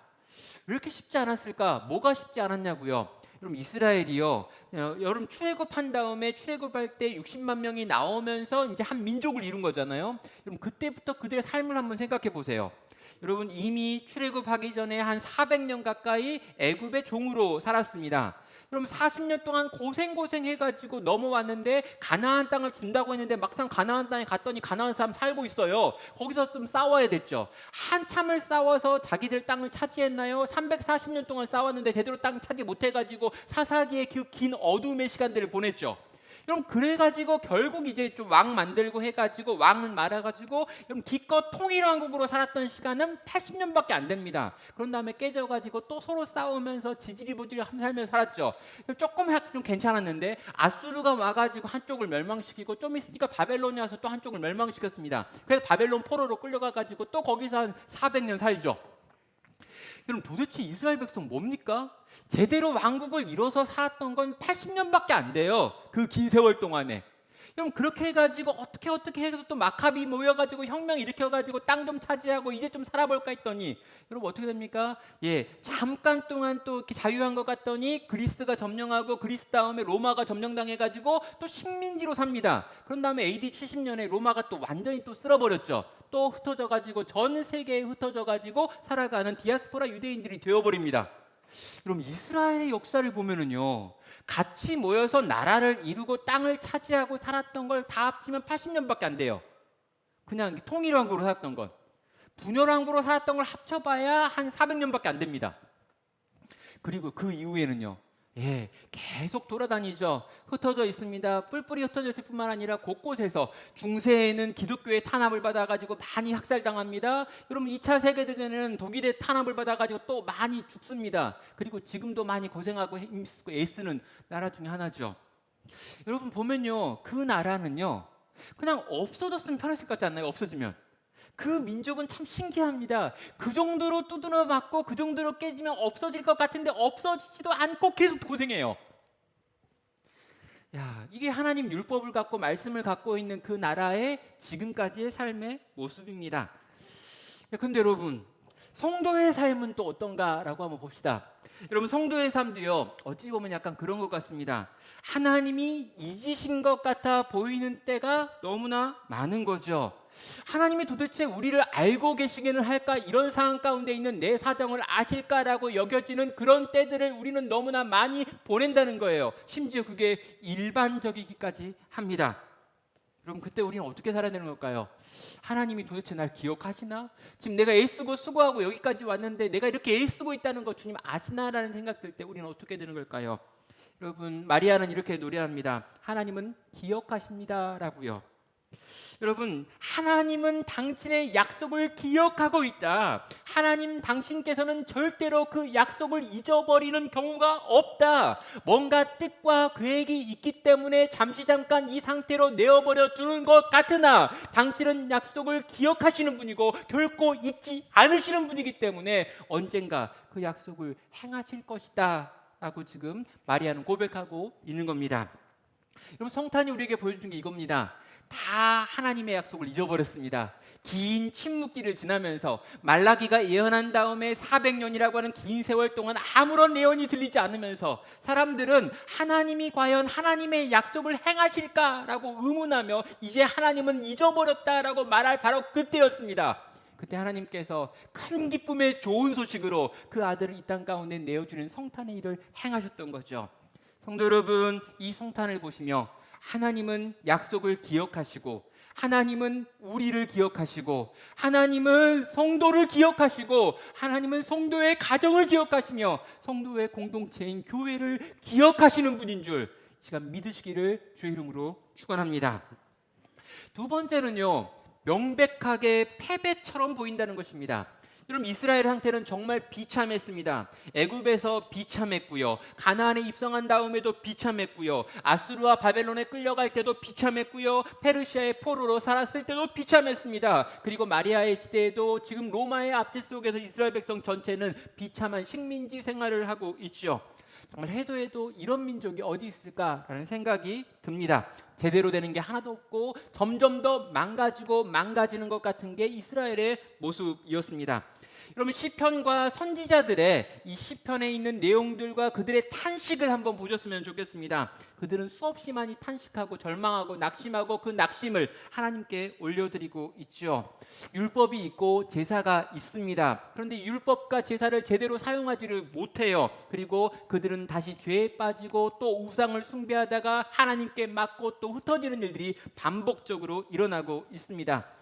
왜 이렇게 쉽지 않았을까? 뭐가 쉽지 않았냐고요? 여러분, 이스라엘이요, 여러분 출애굽한 다음에 출애굽할 때 60만 명이 나오면서 이제 한 민족을 이룬 거잖아요. 여러분, 그때부터 그들의 삶을 한번 생각해 보세요. 여러분, 이미 출애굽하기 전에 한 400년 가까이 애굽의 종으로 살았습니다. 그럼 40년 동안 고생 해가지고 넘어왔는데 가나안 땅을 준다고 했는데 막상 가나안 땅에 갔더니 가나안 사람 살고 있어요. 거기서 좀 싸워야 됐죠. 한참을 싸워서 자기들 땅을 차지했나요? 340년 동안 싸웠는데 제대로 땅 차지 못해가지고 사사기의 그 긴 어둠의 시간들을 보냈죠. 그럼 그래가지고 결국 이제 좀 왕 만들고 해가지고 왕을 말아가지고 그럼 기껏 통일왕국으로 살았던 시간은 80년밖에 안 됩니다. 그런 다음에 깨져가지고 또 서로 싸우면서 지지리보지리 살면서 살았죠. 조금 좀 괜찮았는데 아수르가 와가지고 한쪽을 멸망시키고 좀 있으니까 바벨론이 와서 또 한쪽을 멸망시켰습니다. 그래서 바벨론 포로로 끌려가가지고 또 거기서 한 400년 살죠. 그럼 도대체 이스라엘 백성 뭡니까? 제대로 왕국을 이뤄서 살았던 건 80년밖에 안 돼요. 그 긴 세월 동안에. 그럼 그렇게 해가지고 어떻게 해서 또 마카비 모여가지고 혁명 일으켜가지고 땅 좀 차지하고 이제 좀 살아볼까 했더니 여러분 어떻게 됩니까? 예, 잠깐 동안 또 이렇게 자유한 것 같더니 그리스가 점령하고 그리스 다음에 로마가 점령당해가지고 또 식민지로 삽니다. 그런 다음에 AD 70년에 로마가 또 완전히 또 쓸어버렸죠. 또 흩어져가지고 전 세계에 흩어져가지고 살아가는 디아스포라 유대인들이 되어버립니다. 그럼 이스라엘의 역사를 보면은요, 같이 모여서 나라를 이루고 땅을 차지하고 살았던 걸 다 합치면 80년밖에 안 돼요. 그냥 통일왕국으로 살았던 건. 분열왕국으로 살았던 걸 합쳐봐야 한 400년밖에 안 됩니다. 그리고 그 이후에는요, 예, 계속 돌아다니죠. 흩어져 있습니다. 뿔뿔이 흩어져 있을 뿐만 아니라 곳곳에서 중세에는 기독교의 탄압을 받아가지고 많이 학살당합니다. 여러분 2차 세계대전에는 독일의 탄압을 받아가지고 또 많이 죽습니다. 그리고 지금도 많이 고생하고 힘쓰고 애쓰는 나라 중에 하나죠. 여러분 보면요, 그 나라는요 그냥 없어졌으면 편했을 것 같지 않나요? 없어지면. 그 민족은 참 신기합니다. 그 정도로 두드려 맞고 그 정도로 깨지면 없어질 것 같은데 없어지지도 않고 계속 고생해요. 야, 이게 하나님 율법을 갖고 말씀을 갖고 있는 그 나라의 지금까지의 삶의 모습입니다. 근데 여러분, 성도의 삶은 또 어떤가라고 한번 봅시다. 여러분, 성도의 삶도요, 어찌 보면 약간 그런 것 같습니다. 하나님이 잊으신 것 같아 보이는 때가 너무나 많은 거죠. 하나님이 도대체 우리를 알고 계시기는 할까? 이런 상황 가운데 있는 내 사정을 아실까라고 여겨지는 그런 때들을 우리는 너무나 많이 보낸다는 거예요. 심지어 그게 일반적이기까지 합니다. 그럼 그때 우리는 어떻게 살아야 되는 걸까요? 하나님이 도대체 날 기억하시나? 지금 내가 애쓰고 수고하고 여기까지 왔는데 내가 이렇게 애쓰고 있다는 거 주님 아시나라는 생각 들 때 우리는 어떻게 되는 걸까요? 여러분, 마리아는 이렇게 노래합니다. 하나님은 기억하십니다라고요. 여러분, 하나님은 당신의 약속을 기억하고 있다. 하나님 당신께서는 절대로 그 약속을 잊어버리는 경우가 없다. 뭔가 뜻과 계획이 있기 때문에 잠깐 이 상태로 내어버려 두는 것 같으나 당신은 약속을 기억하시는 분이고 결코 잊지 않으시는 분이기 때문에 언젠가 그 약속을 행하실 것이다 라고 지금 마리아는 고백하고 있는 겁니다. 여러분, 성탄이 우리에게 보여준 게 이겁니다. 다 하나님의 약속을 잊어버렸습니다. 긴 침묵기를 지나면서 말라기가 예언한 다음에 400년이라고 하는 긴 세월 동안 아무런 예언이 들리지 않으면서 사람들은 하나님이 과연 하나님의 약속을 행하실까라고 의문하며 이제 하나님은 잊어버렸다라고 말할 바로 그때였습니다. 그때 하나님께서 큰 기쁨의 좋은 소식으로 그 아들을 이 땅 가운데 내어주는 성탄의 일을 행하셨던 거죠. 성도 여러분, 이 성탄을 보시며 하나님은 약속을 기억하시고 하나님은 우리를 기억하시고 하나님은 성도를 기억하시고 하나님은 성도의 가정을 기억하시며 성도의 공동체인 교회를 기억하시는 분인 줄 시간 믿으시기를 주의 이름으로 축원합니다. 두 번째는요, 명백하게 패배처럼 보인다는 것입니다. 여러분, 이스라엘 상태는 정말 비참했습니다. 애굽에서 비참했고요. 가나안에 입성한 다음에도 비참했고요. 아수르와 바벨론에 끌려갈 때도 비참했고요. 페르시아의 포로로 살았을 때도 비참했습니다. 그리고 마리아의 시대에도 지금 로마의 압제 속에서 이스라엘 백성 전체는 비참한 식민지 생활을 하고 있죠. 정말 해도 이런 민족이 어디 있을까라는 생각이 듭니다. 제대로 되는 게 하나도 없고 점점 더 망가지는 것 같은 게 이스라엘의 모습이었습니다. 여러분, 시편과 선지자들의 이 시편에 있는 내용들과 그들의 탄식을 한번 보셨으면 좋겠습니다. 그들은 수없이 많이 탄식하고 절망하고 낙심하고 그 낙심을 하나님께 올려드리고 있죠. 율법이 있고 제사가 있습니다. 그런데 율법과 제사를 제대로 사용하지를 못해요. 그리고 그들은 다시 죄에 빠지고 또 우상을 숭배하다가 하나님께 맞고 또 흩어지는 일들이 반복적으로 일어나고 있습니다.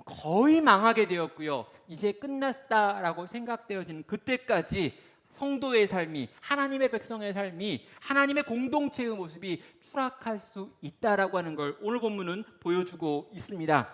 거의 망하게 되었고요. 이제 끝났다라고 생각되어지는 그때까지 성도의 삶이, 하나님의 백성의 삶이, 하나님의 공동체의 모습이 추락할 수 있다라고 하는 걸 오늘 본문은 보여주고 있습니다.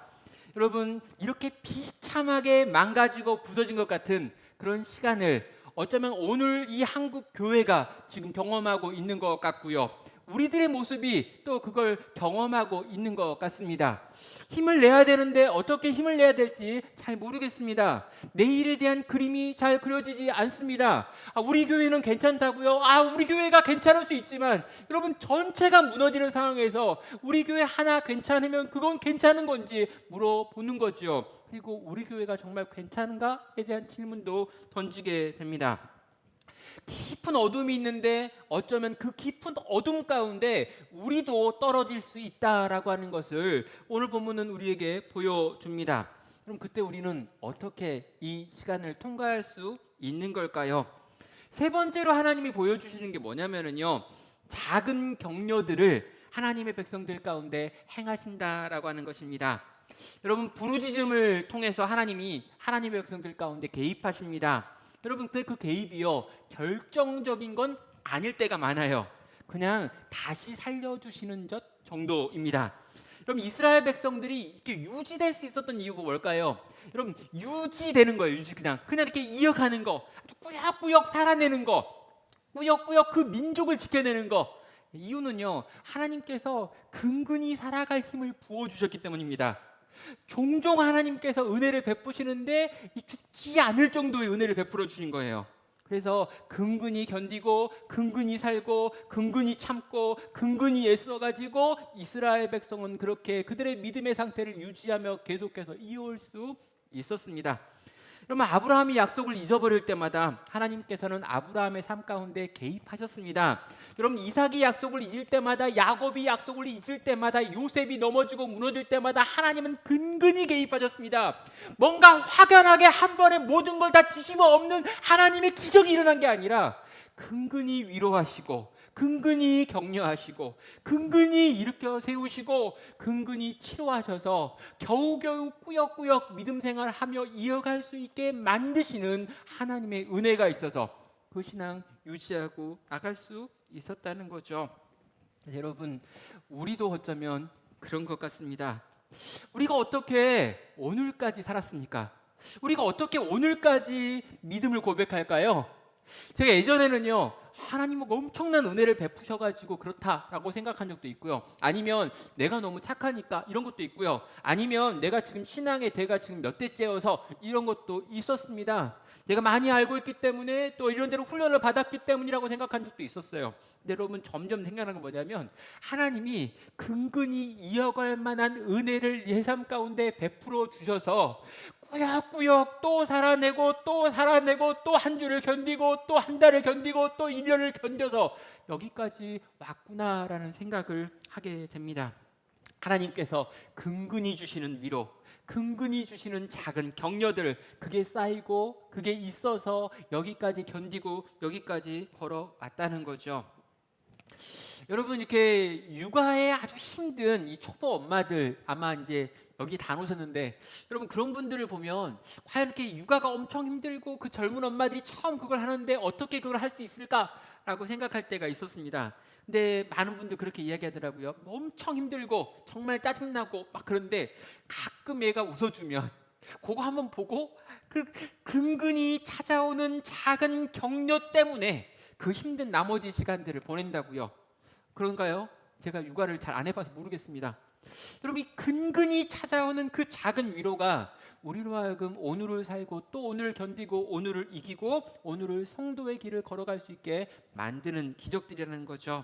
여러분, 이렇게 비참하게 망가지고 부서진 것 같은 그런 시간을 어쩌면 오늘 이 한국 교회가 지금 경험하고 있는 것 같고요. 우리들의 모습이 또 그걸 경험하고 있는 것 같습니다. 힘을 내야 되는데 어떻게 힘을 내야 될지 잘 모르겠습니다. 내일에 대한 그림이 잘 그려지지 않습니다. 우리 교회는 괜찮다고요? 우리 교회가 괜찮을 수 있지만 여러분, 전체가 무너지는 상황에서 우리 교회 하나 괜찮으면 그건 괜찮은 건지 물어보는 거지요. 그리고 우리 교회가 정말 괜찮은가에 대한 질문도 던지게 됩니다. 깊은 어둠이 있는데 어쩌면 그 깊은 어둠 가운데 우리도 떨어질 수 있다라고 하는 것을 오늘 본문은 우리에게 보여줍니다. 그럼 그때 우리는 어떻게 이 시간을 통과할 수 있는 걸까요? 세 번째로 하나님이 보여주시는 게 뭐냐면요, 작은 격려들을 하나님의 백성들 가운데 행하신다라고 하는 것입니다. 여러분, 부르짖음을 통해서 하나님이 하나님의 백성들 가운데 개입하십니다. 여러분, 근데 그 개입이요, 결정적인 건 아닐 때가 많아요. 그냥 다시 살려주시는 것 정도입니다. 여러분, 이스라엘 백성들이 이렇게 유지될 수 있었던 이유가 뭘까요? 여러분, 유지되는 거예요. 그냥 이렇게 이어가는 거, 아주 꾸역꾸역 살아내는 거, 꾸역꾸역 그 민족을 지켜내는 거. 이유는요, 하나님께서 근근히 살아갈 힘을 부어주셨기 때문입니다. 종종 하나님께서 은혜를 베푸시는데 죽지 않을 정도의 은혜를 베풀어 주신 거예요. 그래서 근근히 견디고 근근히 살고 근근히 참고 근근히 애써가지고 이스라엘 백성은 그렇게 그들의 믿음의 상태를 유지하며 계속해서 이어올 수 있었습니다. 그러면 아브라함이 약속을 잊어버릴 때마다 하나님께서는 아브라함의 삶 가운데 개입하셨습니다. 여러분, 이삭이 약속을 잊을 때마다, 야곱이 약속을 잊을 때마다, 요셉이 넘어지고 무너질 때마다 하나님은 근근히 개입하셨습니다. 뭔가 확연하게 한 번에 모든 걸 다 뒤집어 엎는 하나님의 기적이 일어난 게 아니라 근근히 위로하시고 근근히 격려하시고 근근히 일으켜 세우시고 근근히 치료하셔서 겨우겨우 꾸역꾸역 믿음 생활하며 이어갈 수 있게 만드시는 하나님의 은혜가 있어서 그 신앙 유지하고 나갈 수 있었다는 거죠. 여러분, 우리도 어쩌면 그런 것 같습니다. 우리가 어떻게 오늘까지 살았습니까? 우리가 어떻게 오늘까지 믿음을 고백할까요? 제가 예전에는요, 하나님은 엄청난 은혜를 베푸셔가지고 그렇다라고 생각한 적도 있고요. 아니면 내가 너무 착하니까 이런 것도 있고요. 아니면 내가 지금 신앙의 대가 지금 몇 대째여서 이런 것도 있었습니다. 내가 많이 알고 있기 때문에 또 이런 대로 훈련을 받았기 때문이라고 생각한 적도 있었어요. 근데 여러분, 점점 생각나는 건 뭐냐면 하나님이 근근히 이어갈 만한 은혜를 내 삶 가운데 베풀어 주셔서 꾸역꾸역 또 살아내고 또 살아내고 또 한 주를 견디고 또 한 달을 견디고 또 1년을 견뎌서 여기까지 왔구나라는 생각을 하게 됩니다. 하나님께서 근근히 주시는 위로, 근근히 주시는 작은 격려들, 그게 쌓이고 그게 있어서 여기까지 견디고 여기까지 걸어왔다는 거죠. 여러분, 이렇게 육아에 아주 힘든 이 초보 엄마들 아마 이제 여기 다 오셨는데, 여러분, 그런 분들을 보면 과연 이렇게 육아가 엄청 힘들고 그 젊은 엄마들이 처음 그걸 하는데 어떻게 그걸 할 수 있을까라고 생각할 때가 있었습니다. 근데 많은 분들 그렇게 이야기하더라고요. 엄청 힘들고 정말 짜증나고 막 그런데 가끔 얘가 웃어주면 그거 한번 보고 그 근근히 찾아오는 작은 격려 때문에 그 힘든 나머지 시간들을 보낸다고요. 그런가요? 제가 육아를 잘 안 해봐서 모르겠습니다. 여러분, 이 근근히 찾아오는 그 작은 위로가 우리로 하여금 오늘을 살고 또 오늘을 견디고 오늘을 이기고 오늘을 성도의 길을 걸어갈 수 있게 만드는 기적들이라는 거죠.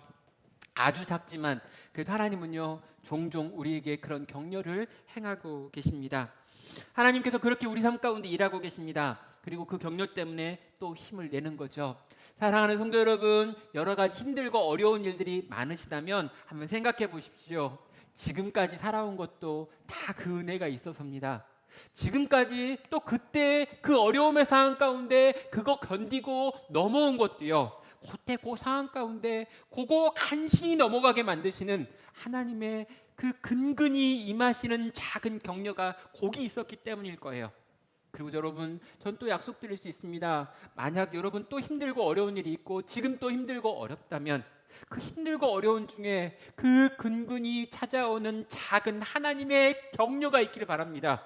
아주 작지만 그래도 하나님은요, 종종 우리에게 그런 격려를 행하고 계십니다. 하나님께서 그렇게 우리 삶 가운데 일하고 계십니다. 그리고 그 격려 때문에 또 힘을 내는 거죠. 사랑하는 성도 여러분, 여러 가지 힘들고 어려운 일들이 많으시다면 한번 생각해 보십시오. 지금까지 살아온 것도 다 그 은혜가 있어서입니다. 지금까지 또 그때 그 어려움의 상황 가운데 그거 견디고 넘어온 것도요, 그때 그 상황 가운데 그거 간신히 넘어가게 만드시는 하나님의 그 근근히 임하시는 작은 격려가 거기 있었기 때문일 거예요. 그리고 여러분, 전 또 약속드릴 수 있습니다. 만약 여러분 또 힘들고 어려운 일이 있고 지금 또 힘들고 어렵다면 그 힘들고 어려운 중에 그 근근히 찾아오는 작은 하나님의 격려가 있기를 바랍니다.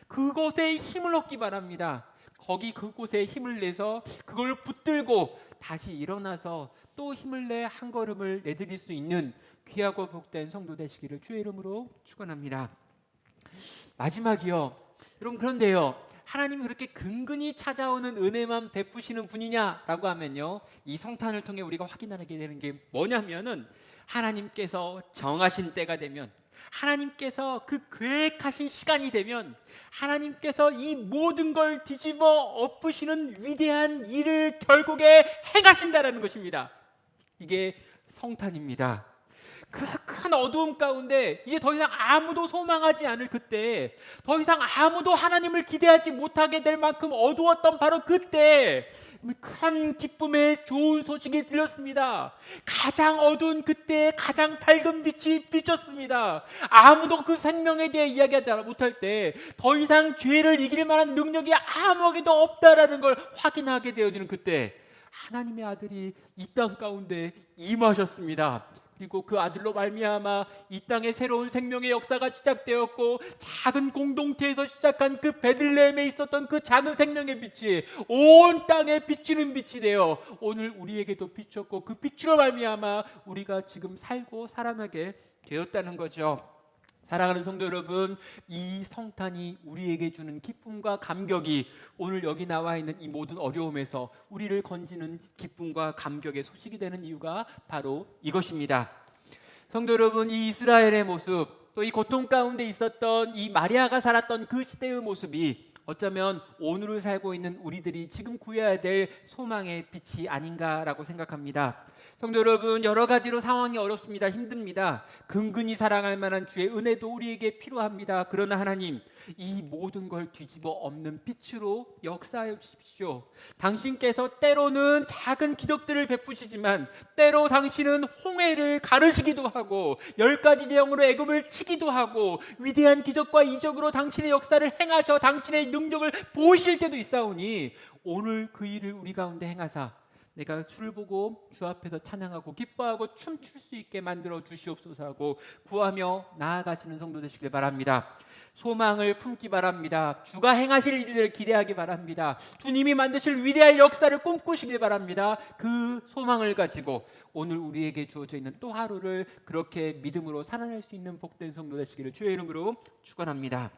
그것에 힘을 얻기 바랍니다. 거기 그곳에 힘을 내서 그걸 붙들고 다시 일어나서 또 힘을 내 한 걸음을 내드릴 수 있는 귀하고 복된 성도 되시기를 주의 이름으로 축원합니다. 마지막이요. 여러분, 그런데요, 하나님이 그렇게 근근히 찾아오는 은혜만 베푸시는 분이냐라고 하면요, 이 성탄을 통해 우리가 확인하게 되는 게 뭐냐면은 하나님께서 정하신 때가 되면, 하나님께서 그 계획하신 시간이 되면 하나님께서 이 모든 걸 뒤집어 엎으시는 위대한 일을 결국에 행하신다라는 것입니다. 이게 성탄입니다. 그 큰 어두움 가운데 이제 더 이상 아무도 소망하지 않을 그때, 더 이상 아무도 하나님을 기대하지 못하게 될 만큼 어두웠던 바로 그때 큰 기쁨의 좋은 소식이 들렸습니다. 가장 어두운 그때 가장 밝은 빛이 비쳤습니다. 아무도 그 생명에 대해 이야기하지 못할 때 더 이상 죄를 이길 만한 능력이 아무에게도 없다라는 걸 확인하게 되어지는 그때 하나님의 아들이 이 땅 가운데 임하셨습니다. 그리고 그 아들로 말미암아 이 땅에 새로운 생명의 역사가 시작되었고, 작은 공동체에서 시작한 그 베들레헴에 있었던 그 작은 생명의 빛이 온 땅에 비치는 빛이 되어 오늘 우리에게도 비쳤고, 그 빛으로 말미암아 우리가 지금 살고 살아나게 되었다는 거죠. 사랑하는 성도 여러분, 이 성탄이 우리에게 주는 기쁨과 감격이 오늘 여기 나와 있는 이 모든 어려움에서 우리를 건지는 기쁨과 감격의 소식이 되는 이유가 바로 이것입니다. 성도 여러분, 이 이스라엘의 모습, 또 이 고통 가운데 있었던 이 마리아가 살았던 그 시대의 모습이 어쩌면 오늘을 살고 있는 우리들이 지금 구해야 될 소망의 빛이 아닌가라고 생각합니다. 성도 여러분, 여러 가지로 상황이 어렵습니다. 힘듭니다. 근근히 사랑할 만한 주의 은혜도 우리에게 필요합니다. 그러나 하나님, 이 모든 걸 뒤집어 엎는 빛으로 역사해 주십시오. 당신께서 때로는 작은 기적들을 베푸시지만 때로 당신은 홍해를 가르시기도 하고 10가지 재앙으로 애굽을 치기도 하고 위대한 기적과 이적으로 당신의 역사를 행하셔 당신의 능력을 보이실 때도 있사오니 오늘 그 일을 우리 가운데 행하사 내가 주를 보고 주 앞에서 찬양하고 기뻐하고 춤출 수 있게 만들어 주시옵소서 하고 구하며 나아가시는 성도 되시길 바랍니다. 소망을 품기 바랍니다. 주가 행하실 일들을 기대하기 바랍니다. 주님이 만드실 위대한 역사를 꿈꾸시길 바랍니다. 그 소망을 가지고 오늘 우리에게 주어져 있는 또 하루를 그렇게 믿음으로 살아낼 수 있는 복된 성도 되시기를 주의 이름으로 축원합니다.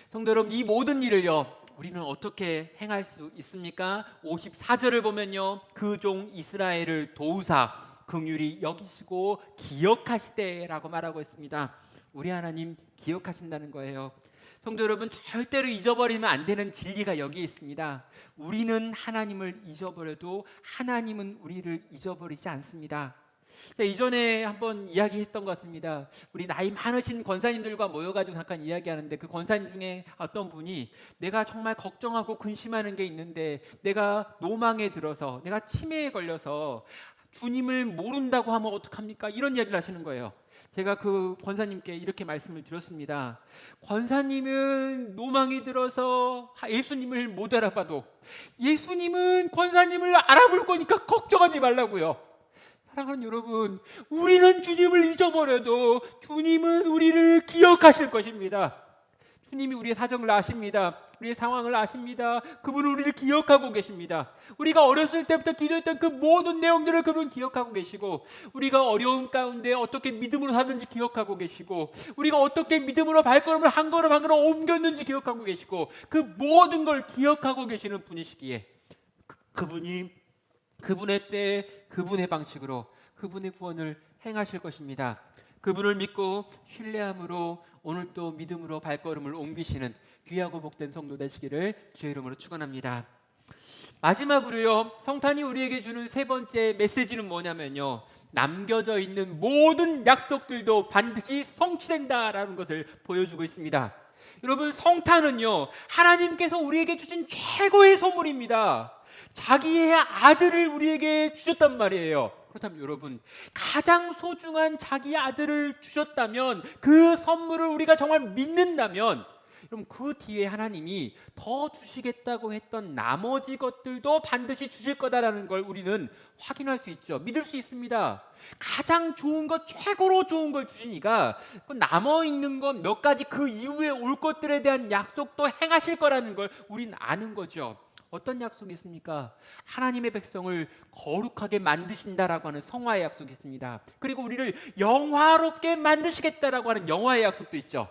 성도 여러분, 이 모든 일을요 우리는 어떻게 행할 수 있습니까? 54절을 보면요, 그 종 이스라엘을 도우사 긍휼히 여기시고 기억하시되라고 말하고 있습니다. 우리 하나님 기억하신다는 거예요. 성도 여러분, 절대로 잊어버리면 안 되는 진리가 여기에 있습니다. 우리는 하나님을 잊어버려도 하나님은 우리를 잊어버리지 않습니다. 이전에 한번 이야기했던 것 같습니다. 우리 나이 많으신 권사님들과 모여가지고 잠깐 이야기하는데 그 권사님 중에 어떤 분이 내가 정말 걱정하고 근심하는 게 있는데 내가 노망에 들어서 내가 치매에 걸려서 주님을 모른다고 하면 어떡합니까? 이런 이야기를 하시는 거예요. 제가 그 권사님께 이렇게 말씀을 드렸습니다. 권사님은 노망이 들어서 예수님을 못 알아봐도 예수님은 권사님을 알아볼 거니까 걱정하지 말라고요. 사랑하는 여러분, 우리는 주님을 잊어버려도 주님은 우리를 기억하실 것입니다. 주님이 우리의 사정을 아십니다. 우리의 상황을 아십니다. 그분은 우리를 기억하고 계십니다. 우리가 어렸을 때부터 기도했던 그 모든 내용들을 그분은 기억하고 계시고, 우리가 어려움 가운데 어떻게 믿음으로 사는지 기억하고 계시고, 우리가 어떻게 믿음으로 발걸음을 한 걸음 한 걸음 옮겼는지 기억하고 계시고, 그 모든 걸 기억하고 계시는 분이시기에 그분이 그분의 때 그분의 방식으로 그분의 구원을 행하실 것입니다. 그분을 믿고 신뢰함으로 오늘 또 믿음으로 발걸음을 옮기시는 귀하고 복된 성도 되시기를 주의 이름으로 축원합니다. 마지막으로요, 성탄이 우리에게 주는 세 번째 메시지는 뭐냐면요, 남겨져 있는 모든 약속들도 반드시 성취된다라는 것을 보여주고 있습니다. 여러분, 성탄은요 하나님께서 우리에게 주신 최고의 선물입니다. 자기의 아들을 우리에게 주셨단 말이에요. 그렇다면 여러분, 가장 소중한 자기의 아들을 주셨다면, 그 선물을 우리가 정말 믿는다면, 그럼 그 뒤에 하나님이 더 주시겠다고 했던 나머지 것들도 반드시 주실 거다라는 걸 우리는 확인할 수 있죠. 믿을 수 있습니다. 가장 좋은 것, 최고로 좋은 걸 주시니까 그 남아있는 것 몇 가지 그 이후에 올 것들에 대한 약속도 행하실 거라는 걸 우리는 아는 거죠. 어떤 약속이 있습니까? 하나님의 백성을 거룩하게 만드신다라고 하는 성화의 약속이 있습니다. 그리고 우리를 영화롭게 만드시겠다라고 하는 영화의 약속도 있죠.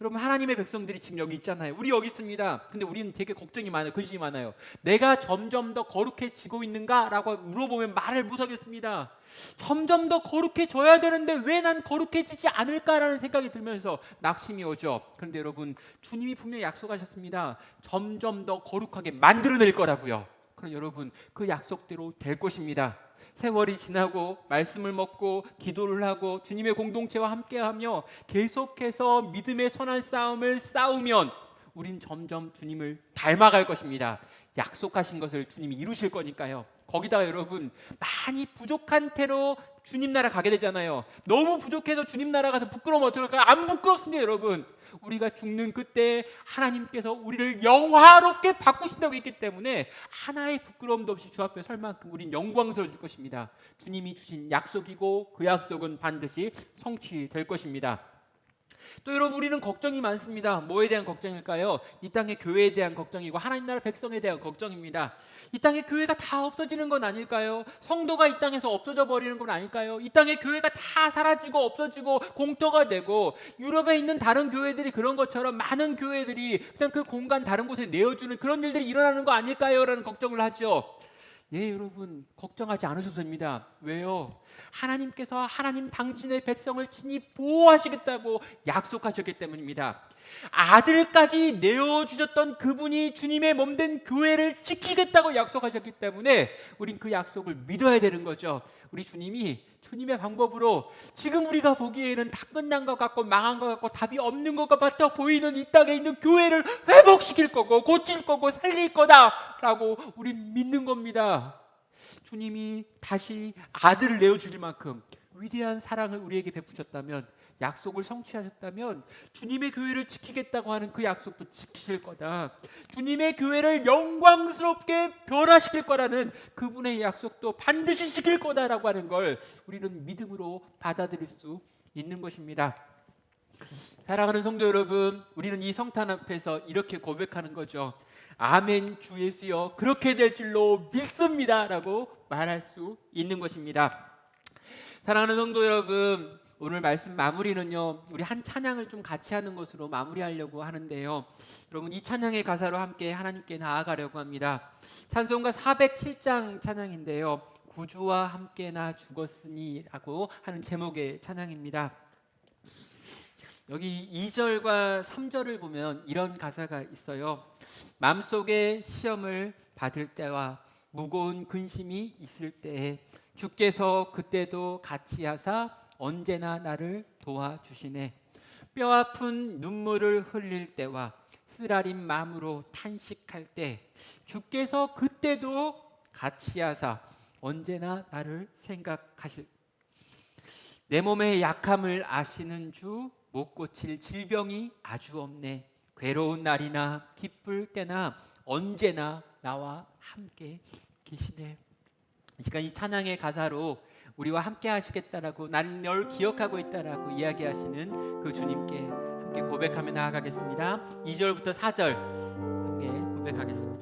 여러분, 하나님의 백성들이 지금 여기 있잖아요. 우리 여기 있습니다. 근데 우리는 되게 걱정이 많아요. 근심이 많아요. 내가 점점 더 거룩해지고 있는가라고 물어보면 말을 못하겠습니다. 점점 더 거룩해져야 되는데 왜 난 거룩해지지 않을까라는 생각이 들면서 낙심이 오죠. 그런데 여러분, 주님이 분명히 약속하셨습니다. 점점 더 거룩하게 만들어낼 거라고요. 그럼 여러분, 그 약속대로 될 것입니다. 세월이 지나고 말씀을 먹고 기도를 하고 주님의 공동체와 함께하며 계속해서 믿음의 선한 싸움을 싸우면 우린 점점 주님을 닮아갈 것입니다. 약속하신 것을 주님이 이루실 거니까요. 거기다가 여러분, 많이 부족한 태로 주님 나라 가게 되잖아요. 너무 부족해서 주님 나라 가서 부끄러우면 어떡할까요? 안 부끄럽습니다, 여러분. 우리가 죽는 그때 하나님께서 우리를 영화롭게 바꾸신다고 했기 때문에 하나의 부끄러움도 없이 주 앞에 설 만큼 우린 영광스러워질 것입니다. 주님이 주신 약속이고 그 약속은 반드시 성취될 것입니다. 또 여러분, 우리는 걱정이 많습니다. 뭐에 대한 걱정일까요? 이 땅의 교회에 대한 걱정이고 하나님 나라 백성에 대한 걱정입니다. 이 땅의 교회가 다 없어지는 건 아닐까요? 성도가 이 땅에서 없어져 버리는 건 아닐까요? 이 땅의 교회가 다 사라지고 없어지고 공터가 되고 유럽에 있는 다른 교회들이 그런 것처럼 많은 교회들이 그냥 그 공간 다른 곳에 내어주는 그런 일들이 일어나는 거 아닐까요? 라는 걱정을 하죠. 예, 여러분, 걱정하지 않으셔도 됩니다. 왜요? 하나님께서 하나님 당신의 백성을 친히 보호하시겠다고 약속하셨기 때문입니다. 아들까지 내어주셨던 그분이 주님의 몸된 교회를 지키겠다고 약속하셨기 때문에 우린 그 약속을 믿어야 되는 거죠. 우리 주님이 주님의 방법으로 지금 우리가 보기에는 다 끝난 것 같고 망한 것 같고 답이 없는 것 같아 보이는 이 땅에 있는 교회를 회복시킬 거고 고칠 거고 살릴 거다라고 우린 믿는 겁니다. 주님이 다시 아들을 내어주실 만큼 위대한 사랑을 우리에게 베푸셨다면, 약속을 성취하셨다면 주님의 교회를 지키겠다고 하는 그 약속도 지키실 거다. 주님의 교회를 영광스럽게 변화시킬 거라는 그분의 약속도 반드시 지킬 거다라고 하는 걸 우리는 믿음으로 받아들일 수 있는 것입니다. 사랑하는 성도 여러분, 우리는 이 성탄 앞에서 이렇게 고백하는 거죠. 아멘, 주 예수여, 그렇게 될 줄로 믿습니다 라고 말할 수 있는 것입니다. 사랑하는 성도 여러분, 오늘 말씀 마무리는요, 우리 한 찬양을 좀 같이 하는 것으로 마무리하려고 하는데요, 여러분, 이 찬양의 가사로 함께 하나님께 나아가려고 합니다. 찬송가 407장 찬양인데요, 구주와 함께 나 죽었으니 라고 하는 제목의 찬양입니다. 여기 2절과 3절을 보면 이런 가사가 있어요. 마음속에 시험을 받을 때와 무거운 근심이 있을 때에 주께서 그때도 같이 하사 언제나 나를 도와주시네. 뼈아픈 눈물을 흘릴 때와 쓰라린 마음으로 탄식할 때 주께서 그때도 같이 하사 언제나 나를 생각하실. 내 몸의 약함을 아시는 주, 못 고칠 질병이 아주 없네. 괴로운 날이나 기쁠 때나 언제나 나와 함께 계시네. 이 시간 이 찬양의 가사로 우리와 함께 하시겠다라고, 나는 널 기억하고 있다라고 이야기하시는 그 주님께 함께 고백하며 나아가겠습니다. 2절부터 4절 함께 고백하겠습니다.